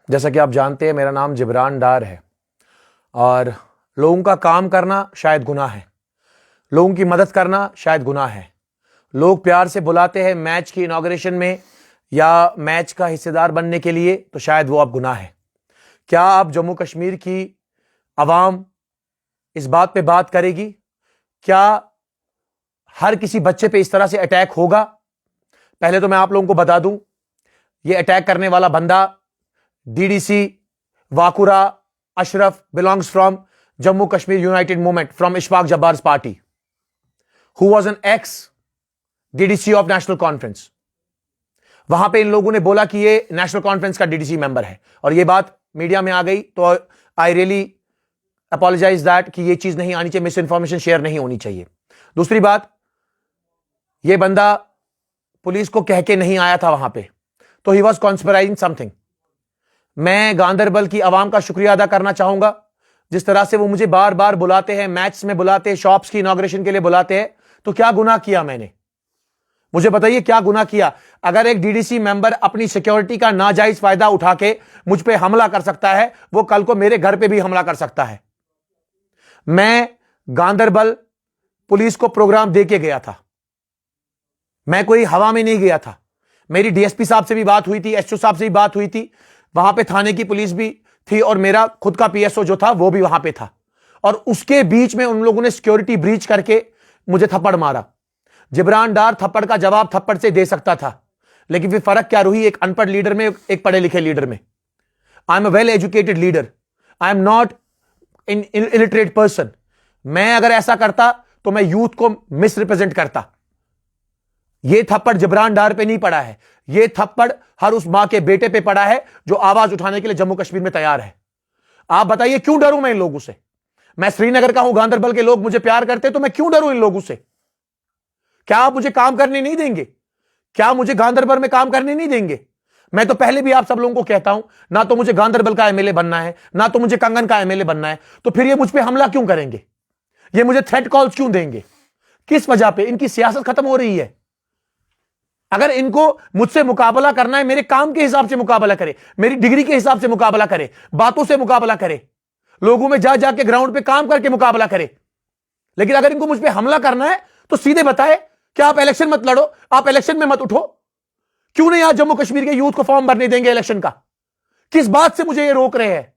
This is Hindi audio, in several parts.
जैसा कि आप जानते हैं, मेरा नाम जिब्रान डार है और लोगों का काम करना शायद गुनाह है, लोगों की मदद करना शायद गुनाह है। लोग प्यार से बुलाते हैं मैच की इनॉग्रेशन में या मैच का हिस्सेदार बनने के लिए, तो शायद वो अब गुनाह है। क्या आप जम्मू कश्मीर की आवाम इस बात पे बात करेगी? क्या हर किसी बच्चे पे इस तरह से अटैक होगा? पहले तो मैं आप लोगों को बता दूं, ये अटैक करने वाला बंदा DDC Wakura Ashraf belongs from Jammu Kashmir United Movement from Ishfaq Jabbar's party, who was an ex DDC of National Conference. वहां पे इन लोगों ने बोला कि ये नेशनल कॉन्फ्रेंस का डीडीसी मेंबर है और ये बात मीडिया में आ गई, तो आई रियली अपोलोजाइज दैट कि ये चीज नहीं आनी चाहिए, मिस इंफॉर्मेशन शेयर नहीं होनी चाहिए। दूसरी बात, ये बंदा पुलिस को कह के नहीं आया था वहां पे, तो ही वॉज कॉन्स्पिराइजिंग समथिंग। मैं गांदरबल की आवाम का शुक्रिया अदा करना चाहूंगा, जिस तरह से वो मुझे बार बार बुलाते हैं, मैच में बुलाते हैं, शॉप्स की इनॉग्रेशन के लिए बुलाते हैं। तो क्या गुनाह किया मैंने? मुझे बताइए क्या गुनाह किया? अगर एक डीडीसी मेंबर अपनी सिक्योरिटी का नाजायज फायदा उठा के मुझ पे हमला कर सकता है, वो कल को मेरे घर पे भी हमला कर सकता है। मैं गांदरबल पुलिस को प्रोग्राम दे के गया था, मैं कोई हवा में नहीं गया था। मेरी डीएसपी साहब से भी बात हुई थी, एसओ साहब से भी बात हुई थी, वहां पे थाने की पुलिस भी थी और मेरा खुद का पीएसओ जो था वो भी वहां पे था। और उसके बीच में उन लोगों ने सिक्योरिटी ब्रीच करके मुझे थप्पड़ मारा। जिब्रान डार थप्पड़ का जवाब थप्पड़ से दे सकता था, लेकिन फिर फर्क क्या रही एक अनपढ़ लीडर में, एक पढ़े लिखे लीडर में। I am a well educated leader, I am not in illiterate person. मैं अगर ऐसा करता तो मैं यूथ को मिसरिप्रेजेंट करता। यह थप्पड़ जिब्रान डार पे नहीं पड़ा है, यह थप्पड़ हर उस मां के बेटे पे पड़ा है जो आवाज उठाने के लिए जम्मू कश्मीर में तैयार है। आप बताइए क्यों डरूं मैं इन लोगों से? मैं श्रीनगर का हूं, गांदरबल के लोग मुझे प्यार करते, तो मैं क्यों डरूं इन लोगों से? क्या आप मुझे काम करने नहीं देंगे? क्या मुझे गांदरबल में काम करने नहीं देंगे? मैं तो पहले भी आप सब लोगों को कहता हूं, ना तो मुझे गांदरबल का एमएलए बनना है, ना तो मुझे कंगन का एमएलए बनना है। तो फिर ये मुझ पे हमला क्यों करेंगे? ये मुझे थ्रेट कॉल्स क्यों देंगे? किस वजह पे? इनकी सियासत खत्म हो रही है। अगर इनको मुझसे मुकाबला करना है, मेरे काम के हिसाब से मुकाबला करे, मेरी डिग्री के हिसाब से मुकाबला करे, बातों से मुकाबला करे, लोगों में जा जाके ग्राउंड पे काम करके मुकाबला करे। लेकिन अगर इनको मुझ पे हमला करना है तो सीधे बताए कि आप इलेक्शन मत लड़ो, आप इलेक्शन में मत उठो। क्यों नहीं आज जम्मू कश्मीर के यूथ को फॉर्म भरने देंगे इलेक्शन का? किस बात से मुझे ये रोक रहे हैं?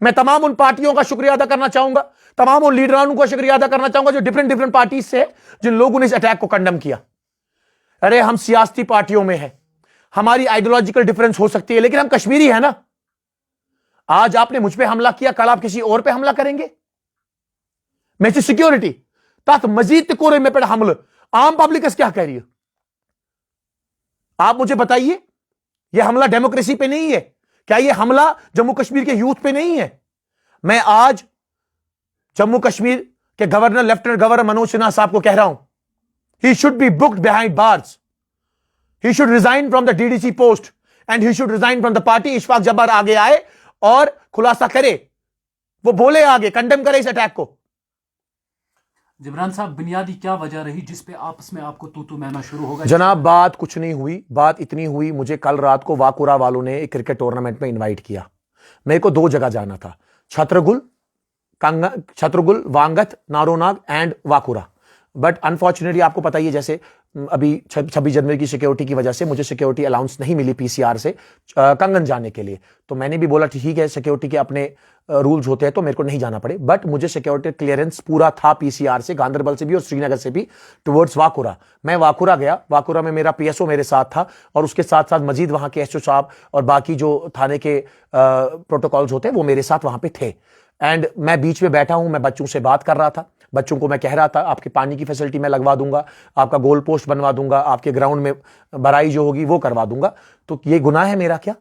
मैं तमाम उन पार्टियों का शुक्रिया अदा करना चाहूंगा, तमाम उन लीडरानों का शुक्रिया अदा करना चाहूंगा जो डिफरेंट पार्टीज से, जिन लोगों ने इस अटैक को कंडम किया। अरे हम सियासती पार्टियों में हैं, हमारी आइडियोलॉजिकल डिफरेंस हो सकती है, लेकिन हम कश्मीरी है ना। आज आपने मुझ पे हमला किया, कल आप किसी और पे हमला करेंगे। मैं सिक्योरिटी तक मजीद कोरे में पे हमले आम पब्लिक क्या कह रही है? आप मुझे बताइए, यह हमला डेमोक्रेसी पे नहीं है? क्या यह हमला जम्मू कश्मीर के यूथ पे नहीं है? मैं आज जम्मू कश्मीर के governor, lieutenant governor Manoj Sinha साहब को कह रहा हूं, he should be booked behind bars. He should resign from the DDC post and he should resign from the party. Ishfaq Jabbar आगे आए और खुलासा करे, वो बोले आगे, कंडेम करे इस अटैक को। जिब्रान साहब, बुनियादी क्या वजह रही जिस पे आपस में आपको तू मैना शुरू होगा? जनाब, बात कुछ नहीं हुई, बात इतनी हुई, मुझे कल रात को वाकुरा वालों ने एक क्रिकेट टूर्नामेंट में इनवाइट किया। मेरे को 2 जगह जाना था, छत्रगुल, वांगत, नारोनाग एंड वाकुरा। बट अनफॉर्चुनेटली आपको पता ही है, जैसे अभी 26 जनवरी की सिक्योरिटी की वजह से मुझे सिक्योरिटी अलाउंस नहीं मिली पीसीआर से कंगन जाने के लिए। तो मैंने भी बोला ठीक है, सिक्योरिटी के अपने रूल्स होते हैं तो मेरे को नहीं जाना पड़े। बट मुझे सिक्योरिटी क्लियरेंस पूरा था पीसीआर से, गांदरबल से भी और श्रीनगर से भी, टुवर्ड्स वाकुरा। मैं वाकुरा गया, वाकुरा में मेरा पीएसओ मेरे साथ था और उसके साथ साथ मजीद वहां के एसओ साहब और बाकी जो थाने के प्रोटोकॉल्स होते हैं वो मेरे साथ वहां पे थे। एंड मैं बीच में बैठा हूं, मैं बच्चों से बात कर रहा था, बच्चों को मैं कह रहा था आपके पानी की फैसिलिटी मैं लगवा दूंगा, आपका गोल पोस्ट बनवा दूंगा, आपके ग्राउंड में बराई जो होगी वो करवा दूंगा। तो ये गुनाह है मेरा क्या?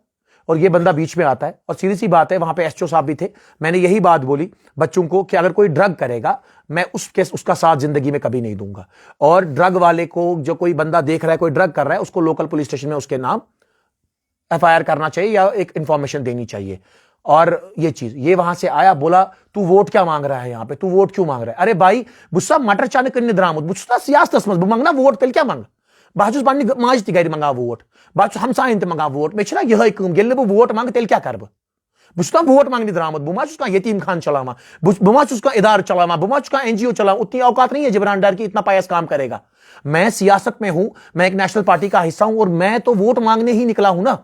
और ये बंदा बीच में आता है। और सीधी सी बात है, वहां पे एसओ साहब भी थे, मैंने यही बात बोली बच्चों को कि अगर कोई ड्रग करेगा मैं उसका साथ जिंदगी में कभी नहीं दूंगा। और ड्रग वाले को, जो कोई बंदा देख रहा है कोई ड्रग कर रहा है, उसको लोकल पुलिस स्टेशन में उसके नाम एफआईआर करना चाहिए या एक इंफॉर्मेशन देनी चाहिए। और ये चीज, ये वहां से आया, बोला तू वोट क्या मांग रहा है यहाँ पे, तू वोट क्यों मांग रहा है? अरे भाई, बुस्सा मटर चाने करने दरामद बुस्सा सियासत मंगना वोट तेल क्या मांग? बह पानी माज गर मंगा वोट बह हमसायन त मंगा वोट मे यह ये वोट मंग तेल क्या कर बह वोट मांगने द्रामुत बह यतीम खान चलावा बह इदार चलावा बह NGO चलावा उतनी औकात नहीं है जिब्रान डार की इतना पायस काम करेगा। मैं सियासत में हूं, मैं एक नेशनल पार्टी का हिस्सा हूं और मैं तो वोट मांगने ही निकला हूं ना।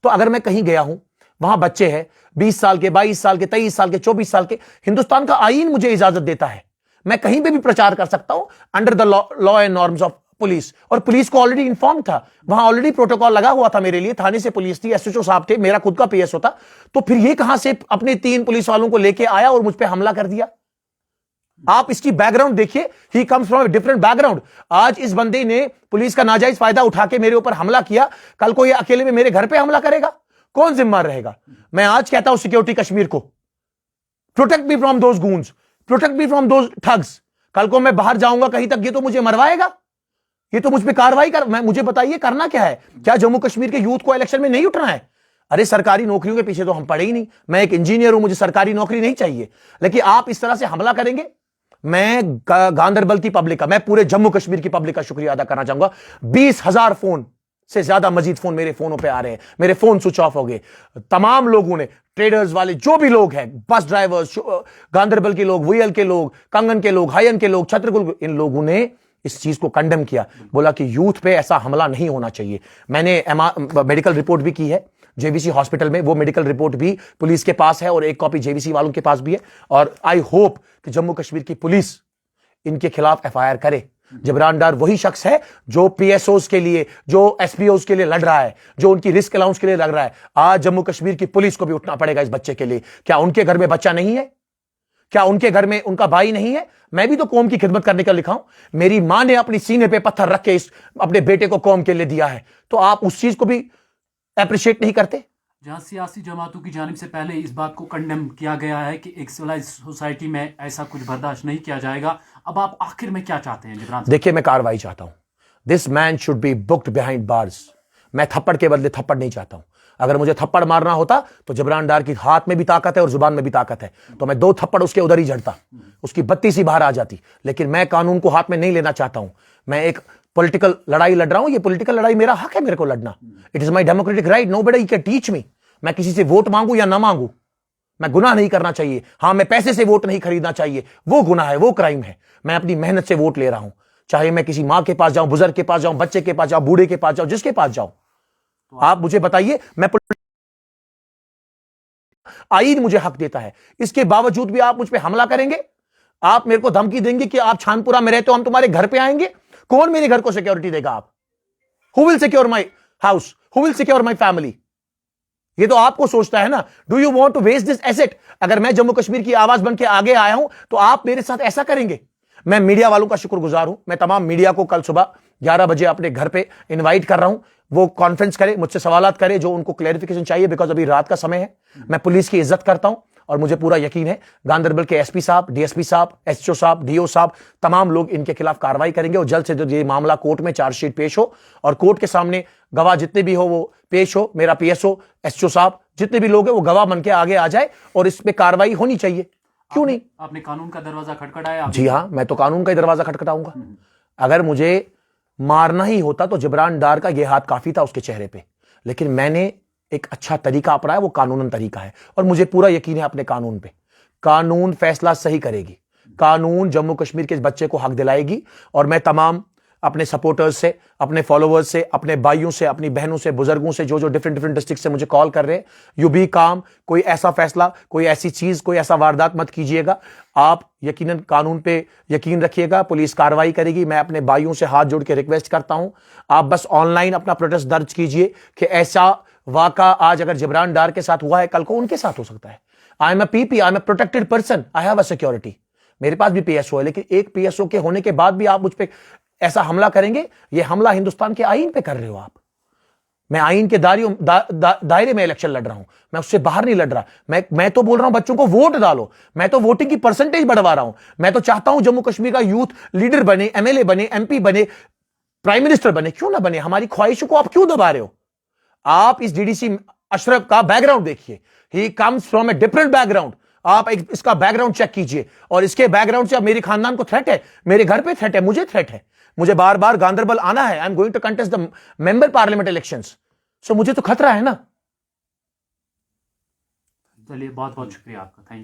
तो अगर मैं कहीं गया हूं, वहां बच्चे हैं 20 साल के, 22 साल के, 23 साल के, 24 साल के, हिंदुस्तान का आईन मुझे इजाजत देता है, मैं कहीं पे भी प्रचार कर सकता हूं under the law and norms of police. और पुलिस को ऑलरेडी इन्फॉर्म था, वहां ऑलरेडी प्रोटोकॉल लगा हुआ था मेरे लिए, थाने से पुलिस थी, SHO साहब थे, मेरा खुद का PSO था। तो फिर ये कहां से अपने 3 पुलिस वालों को लेके आया और मुझ पर हमला कर दिया? आप इसकी बैकग्राउंड देखिए, he comes from different background. आज इस बंदे ने पुलिस का नाजायज फायदा उठा के मेरे ऊपर हमला किया, कल को ये अकेले में मेरे घर पे हमला करेगा, कौन जिम्मेदार रहेगा? मैं आज कहता हूं सिक्योरिटी कश्मीर को, protect me from those goons, protect me from those thugs. कल को मैं बाहर जाऊंगा कहीं तक, ये तो मुझे मरवाएगा, ये तो मुझ पर कार्रवाई कर। मुझे बताइए करना क्या है? क्या जम्मू कश्मीर के यूथ को इलेक्शन में नहीं उठना है? अरे सरकारी नौकरियों के पीछे तो हम पड़े ही नहीं, मैं एक इंजीनियर हूं, मुझे सरकारी नौकरी नहीं चाहिए। लेकिन आप इस तरह से हमला करेंगे। मैं गांधरबल की पब्लिक का, मैं पूरे जम्मू कश्मीर की पब्लिक का शुक्रिया अदा करना चाहूंगा। 20,000 फोन से ज्यादा मजीद फोन मेरे फोनों पे आ रहे हैं, मेरे फोन स्विच ऑफ हो गए। तमाम लोगों ने, ट्रेडर्स वाले जो भी लोग हैं, बस ड्राइवर्स, गांधरबल के लोग, VL के लोग, कंगन के लोग, हायन के लोग, छत्रकुल, इन लोगों ने इस चीज को कंडेम किया, बोला कि यूथ पे ऐसा हमला नहीं होना चाहिए। मैंने मेडिकल रिपोर्ट भी की है JVC हॉस्पिटल में, वो मेडिकल रिपोर्ट भी पुलिस के पास है और एक कॉपी JVC वालों के पास भी है। और आई होप कि जम्मू कश्मीर की पुलिस इनके खिलाफ FIR करे। जिब्रान डार वही शख्स है जो PSOs के लिए, जो SPOs के लिए लड़ रहा है, जो उनकी रिस्क अलाउंस के लिए लड़ रहा है। आज जम्मू कश्मीर की पुलिस को भी उठना पड़ेगा इस बच्चे के लिए। क्या उनके घर में बच्चा नहीं है? क्या उनके घर में उनका भाई नहीं है? मैं भी तो कौम की खिदमत करने का लिखा हूं। मेरी मां ने अपनी सीने पे पत्थर रख के अपने बेटे को कौम के लिए दिया है, तो आप उस चीज को भी अप्रिशिएट नहीं करते? जहां सियासी जमातों की जानिब से पहले इस बात को कंडेम किया गया है कि एक सिविलाइज सोसाइटी में ऐसा कुछ बर्दाश्त नहीं किया जाएगा, अब आप आखिर में क्या चाहते हैं जिब्रान? देखिए, मैं कार्रवाई चाहता हूं। This man should be booked behind bars. मैं थप्पड़ के बदले थप्पड़ नहीं चाहता हूं। अगर मुझे थप्पड़ मारना होता तो जिब्रान डार की हाथ में भी ताकत है और जुबान में भी ताकत है, तो मैं 2 थप्पड़ उसके उधर ही जड़ता, उसकी बत्ती सी बाहर आ जाती। लेकिन मैं कानून को हाथ में नहीं लेना चाहता हूं। मैं एक पॉलिटिकल लड़ाई लड़ रहा हूं। ये पॉलिटिकल लड़ाई मेरा हक है, मेरे को लड़ना। It is my democratic right, nobody can teach me. मैं किसी से वोट मांगू या ना मांगू, मैं गुनाह नहीं करना चाहिए। हां, मैं पैसे से वोट नहीं खरीदना चाहिए, वो गुनाह है, वो क्राइम है। मैं अपनी मेहनत से वोट ले रहा हूं, चाहे मैं किसी मां के पास जाऊं, बुजुर्ग के पास जाऊं, बच्चे के पास जाऊं, बूढ़े के पास जाऊं, जिसके पास जाऊं। तो आप मुझे बताइए, मैं आईन मुझे हक देता है, इसके बावजूद भी आप मुझ पर हमला करेंगे? आप मेरे को धमकी देंगे कि आप छानपुरा में रहते हो, हम तुम्हारे घर पे आएंगे? कौन मेरे घर को सिक्योरिटी देगा? आप? Who will secure my house? Who will secure my family? ये तो आपको सोचता है ना। Do you want to waste this asset? अगर मैं जम्मू कश्मीर की आवाज बन के आगे आया हूं तो आप मेरे साथ ऐसा करेंगे? मैं मीडिया वालों का शुक्रगुजार हूं। मैं तमाम मीडिया को कल सुबह 11 बजे अपने घर पे इनवाइट कर रहा हूं, वो कॉन्फ्रेंस करे, मुझसे सवालात करे जो उनको क्लैरिफिकेशन चाहिए, बिकॉज अभी रात का समय है। मैं पुलिस की इज्जत करता हूं और मुझे पूरा यकीन है गांधरबल के SP साहब, DSP साहब, SHO साहब, DO साहब, तमाम लोग इनके खिलाफ कार्रवाई करेंगे और जल्द से जल्द ये मामला कोर्ट में चार्जशीट पेश हो और कोर्ट के सामने गवाह जितने भी हो वो पेश हो। मेरा PSO, SHO साहब, जितने भी लोग हैं वो गवाह बन के आगे आ जाए और इस पे कार्रवाई होनी चाहिए। क्यों नहीं? आपने कानून का दरवाजा खटखटाया? जी हां, मैं तो कानून का ही दरवाजा खटखटाऊंगा। अगर मुझे मारना ही होता तो जिब्रान डार का यह हाथ काफी था उसके चेहरे पे, लेकिन मैंने एक अच्छा तरीका अपनाया, वो कानूनन तरीका है और मुझे पूरा यकीन है अपने कानून पे। कानून फैसला सही करेगी, कानून जम्मू कश्मीर के इस बच्चे को हक दिलाएगी। और मैं तमाम अपने सपोर्टर्स से, अपने फॉलोवर्स से, अपने भाइयों से, अपनी बहनों से, बुजुर्गों से, जो डिफरेंट डिस्ट्रिक्ट से मुझे कॉल कर रहे हैं, यू बी काम। कोई ऐसा फैसला, कोई ऐसी चीज, कोई ऐसा वारदात मत कीजिएगा। आप यकीनन कानून पे यकीन रखिएगा, पुलिस कार्रवाई करेगी। मैं अपने भाइयों से हाथ जोड़ के रिक्वेस्ट करता हूं, आप बस ऑनलाइन अपना प्रोटेस्ट दर्ज कीजिए कि ऐसा वाका आज अगर जिब्रान डार के साथ हुआ है, कल को उनके साथ हो सकता है। I am a PP, I am a protected person, I have a security. मेरे पास भी PSO है, लेकिन एक PSO के होने के बाद भी आप मुझ पे ऐसा हमला करेंगे, यह हमला हिंदुस्तान के आईन पे कर रहे हो आप। मैं आईन के दायरे में इलेक्शन लड़ रहा हूं, मैं उससे बाहर नहीं लड़ रहा। मैं तो बोल रहा हूं बच्चों को वोट डालो, मैं तो वोटिंग की परसेंटेज बढ़वा रहा हूं। मैं तो चाहता हूं जम्मू कश्मीर का यूथ लीडर बने, MLA बने, MP बने, प्राइम मिनिस्टर बने। क्यों ना बने? हमारी ख्वाहिशों को आप क्यों दबा रहे हो? आप इस DDC अशरफ का बैकग्राउंड देखिए, he comes from a different background. आप इसका बैकग्राउंड चेक कीजिए और इसके बैकग्राउंड से अब मेरे खानदान को थ्रेट है, मेरे घर पे थ्रेट है, मुझे थ्रेट है। मुझे बार बार गांधरबल आना है, I am going to contest the member parliament elections, so मुझे तो खतरा है ना। चलिए बहुत बहुत शुक्रिया आपका, थैंक यू।